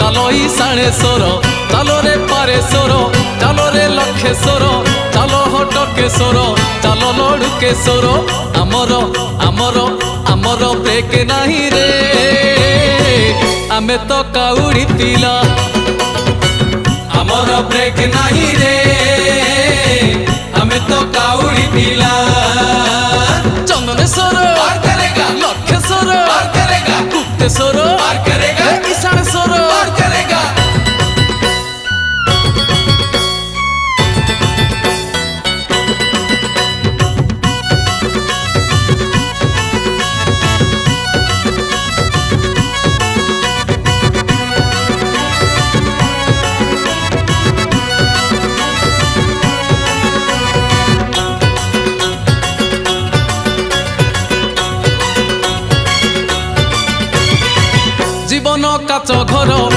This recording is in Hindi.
चालो ईशानेश्वर चालो रे पारेश्वर चालो रे लक्षेश्वर चालो हटकेश्वर चालो लड़ुकेश्वर आमर आमर आमर ब्रेक नहीं रे आमे तो काउड़ी पिला आमर ब्रेक नहीं रे आमे तो काउड़ी पिला चंदनेश्वर लक्षेश्वर गुप्तेश्वर